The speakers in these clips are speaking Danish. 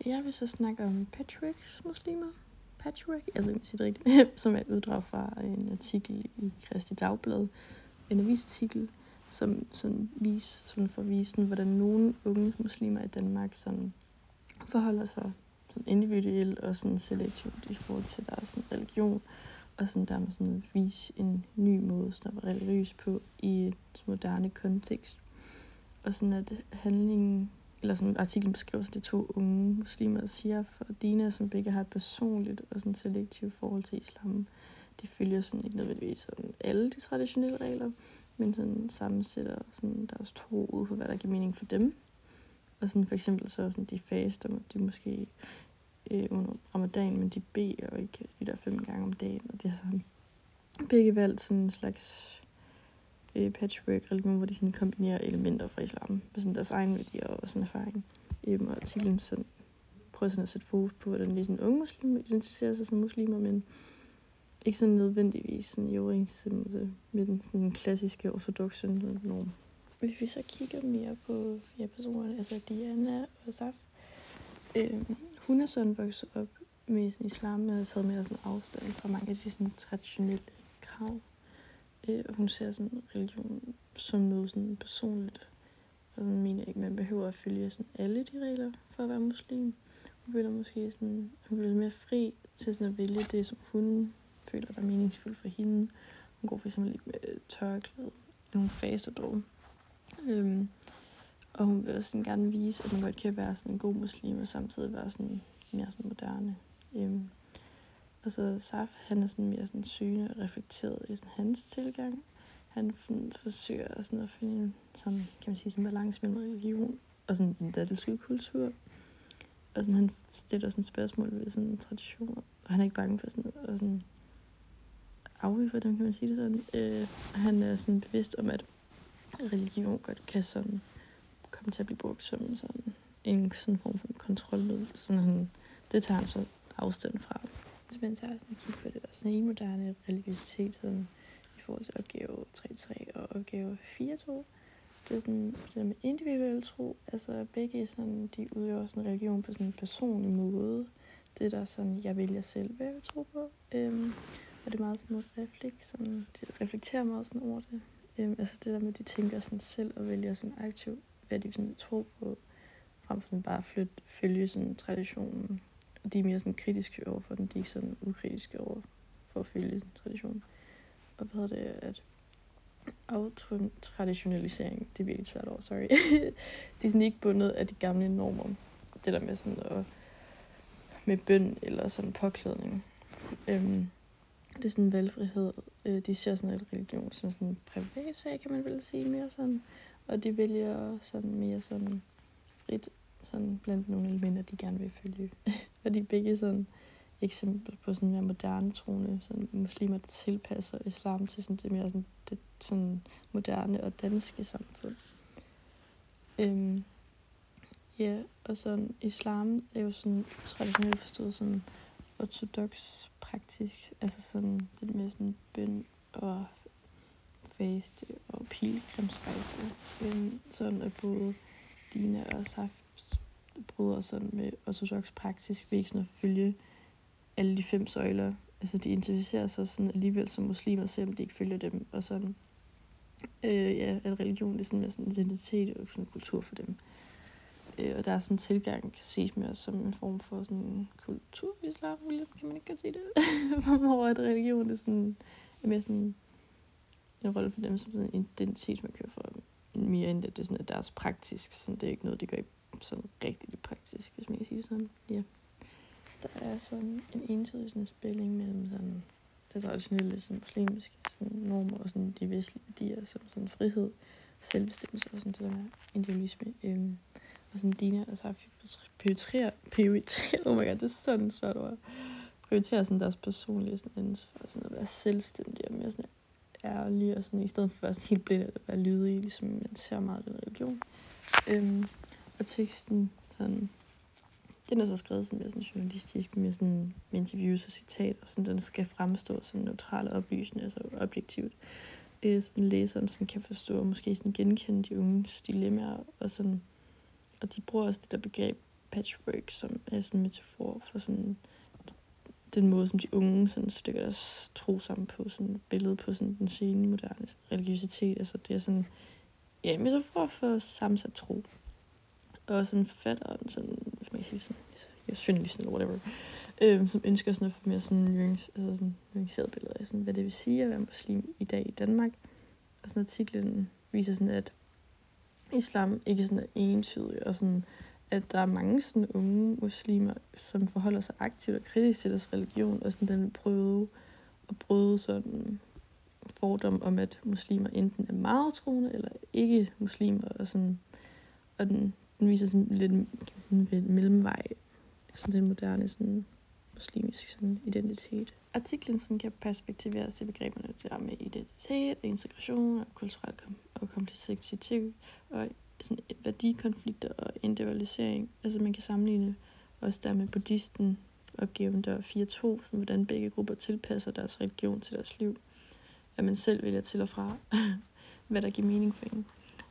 Jeg vil så snakke om patchwork-muslimer. Patchwork, jeg ved ikke, om jeg siger det rigtigt, som er et uddrag fra en artikel i Kristi Dagblad. En avisartikel, som får visen, hvordan nogle unge muslimer i Danmark sådan forholder sig sådan individuelt og sådan selektivt i forhold til deres sådan religion, og sådan der med sådan vise en ny måde sådan at være religiøs på i et moderne kontekst. Og sådan at handlingen, eller sådan artiklen beskriver de to unge muslimer, der siger for Dina, som begge har et personligt og sådan selektivt forhold til islam. De følger sådan ikke nødvendigvis sådan alle de traditionelle regler, men sådan sammensætter sådan deres tro ud på, hvad der giver mening for dem. Og sådan for eksempel så sådan de faster, de måske under ramadan, men de beder og ikke de der 5 gange om dagen. Og de har sådan begge valgt sådan en slags patchwork-religion, hvor de sådan kombinerer elementer fra islam med sådan deres egen værdier og sådan erfaring. Og artiklen sådan prøver sådan at sætte fokus på, hvordan de sådan unge muslimer identificerer sig som muslimer, men ikke sådan nødvendigvis sådan i overensstemmelse med den sådan klassiske ortodoxe norm. Hvis vi så kigger mere på personerne, altså Diana og Saf, hun er sådan vokset op med sådan islam, men har taget mere sådan afstand fra mange af de sådan traditionelle krav. Og hun ser sådan religion som noget sådan personligt. Og sådan mener ikke, man behøver at følge sådan alle de regler for at være muslim. Hun føler måske sådan, hun bliver mere fri til sådan at vælge det, som hun føler, der er meningsfuldt for hende. Hun går for eksempel lidt med tørklæde, nogle faster dog. Og hun vil også sådan gerne vise, at man godt kan være sådan en god muslim, og samtidig være sådan mere sådan moderne. Og så Saf, han er sådan mere sådan søgende og reflekteret i sådan hans tilgang. Han forsøger sådan at finde en sådan, kan man sige, sådan balance mellem religion og sådan den danske kultur. Og sådan, han stiller sådan spørgsmål ved sådan traditioner, og han er ikke bange for sådan at sådan afvige for dem, kan man sige det sådan. Han er sådan bevidst om, at religion godt kan sådan komme til at blive brugt som sådan en sådan form for kontrolmiddel. Sådan det tager han så afstand fra. Hvis man tager sådan kigge på det der sådan en moderne religiøsitet sådan, i forhold til opgave 3.3 og opgave 4.2, det er sådan det der med individuel tro. Altså begge sådan, de udøver sådan religion på sådan en personlig måde. Det der sådan, jeg vælger selv, hvad jeg vil tro på. Og det er meget sådan sådan, de reflekterer meget sådan over det. Altså det der med, at de tænker sådan selv og vælger sådan aktivt, hvad de sådan tror på, frem for sådan bare at følge sådan traditionen. Og de er mere sådan kritiske overfor den, de er ikke sådan ukritiske over for at følge traditionen. Og hvad hedder det, at autotraditionalisering, det er virkelig svært over, sorry. De er sådan ikke bundet af de gamle normer. Det der med sådan med bøn eller sådan påklædning. Det er sådan en valgfrihed. De ser sådan en religion som sådan en privat sag, kan man vel sige, mere sådan. Og de vælger sådan mere sådan frit sådan blandt nogle elementer, de gerne vil følge. Og de er begge sådan eksempler på sådan mere moderne troende, sådan muslimer, der tilpasser islam til sådan det mere sådan, det sådan moderne og danske samfund. Og sådan islam er jo sådan traditionelt forstået sådan ortodox praktisk, altså sådan det med sådan bøn og faste og pilgrimsrejse. Sådan at både Dina og Saf bryder sådan med ortodox praktisk ved ikke sådan at følge alle de 5 søjler. Altså de identificerer sig sådan alligevel som muslimer, selvom de ikke følger dem. Og sådan, at religion det er sådan med sådan identitet og sådan kultur for dem. Og der er sådan en tilgang, kan ses mere som en form for sådan kulturislam, kan man ikke godt sige det? Hvor at religion er sådan mere sådan en rolle for dem som sådan en identitetsmarkør for dem. Mere end det er sådan, at deres praktisk, sådan, det er ikke noget, de gør sådan rigtig praktisk, hvis man kan sige det sådan. Ja. Der er sådan en entydig sådan spilling mellem sådan det traditionelle sådan muslimiske sådan normer og sådan de vestlige værdier som sådan frihed, selvbestemmelse og sådan det der med individualisme. Og sådan Dina og Safi prioriterer, oh my god, det er sådan et svært ord. Prioriterer sådan deres personlige sådan ansvar, sådan at være selvstændige og mere sådan ærlige og sådan i stedet for at være sådan helt blind at være lydige, ligesom man ser meget i den religion. Og teksten sådan, den er så skrevet som mere sådan journalistisk, med sådan med interviews og citater, sådan den skal fremstå sådan neutral og oplysende, altså objektivt. Sådan læseren sådan kan forstå og måske sådan genkende de unges dilemmaer og sådan, og de bruger også det der begreb patchwork, som er sådan en metafor for sådan den måde, som de unge sådan stykker deres tro sammen på, sådan et billede på sådan den sene moderne religiøsitet. Altså det er sådan, ja, en metafor for sammensat tro. Og sådan forfatteren, sådan, hvis man kan sige sådan, altså, journalisten eller whatever, som ønsker sådan at få mere sådan nuanceret billeder af, sådan, hvad det vil sige at være muslim i dag i Danmark. Og sådan artiklen viser sådan, at islam ikke sådan er entydig, og sådan, at der er mange sådan unge muslimer, som forholder sig aktivt og kritisk til deres religion, og sådan den vil prøve at bryde sådan fordom om, at muslimer enten er meget troende, eller ikke muslimer, og sådan, og den viser sådan lidt sådan en mellemvej, sådan den moderne sådan muslimisk sådan identitet. Artiklen sådan kan perspektiveres til begreberne der med identitet, integration og kulturel og kompleksitet og sådan værdikonflikter og individualisering. Altså man kan sammenligne også der med buddhisten opgaven der 4.2, sådan hvordan begge grupper tilpasser deres religion til deres liv. At man selv vælger til og fra, hvad der giver mening for en.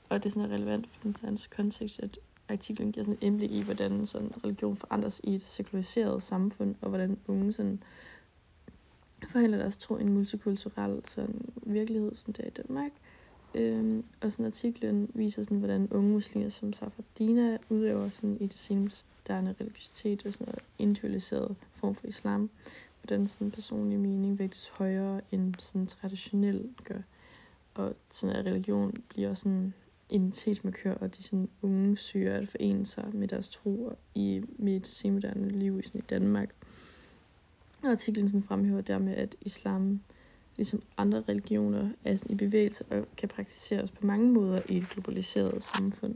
Og det er sådan relevant for den danske kontekst, at artiklen giver sådan et indblik i, hvordan sådan religion forandres i et sekulariseret samfund, og hvordan unge sådan forhandler deres tro i en multikulturel sådan virkelighed, som det er i Danmark. Og sådan artiklen viser sådan, hvordan unge muslimer som Safadina udøver sådan i det senmoderne religiøsitet og sådan en individualiseret form for islam. Hvordan sådan personlig mening vægtes højere end sådan traditionelt gør. Og sådan at religion bliver også sådan identitetsmarkør, og de sådan unge søger at forene sig med deres tro med et senmoderne liv i Danmark. Og artiklen sådan fremhæver dermed, at islam, ligesom andre religioner, er sådan i bevægelse og kan praktiseres på mange måder i et globaliseret samfund.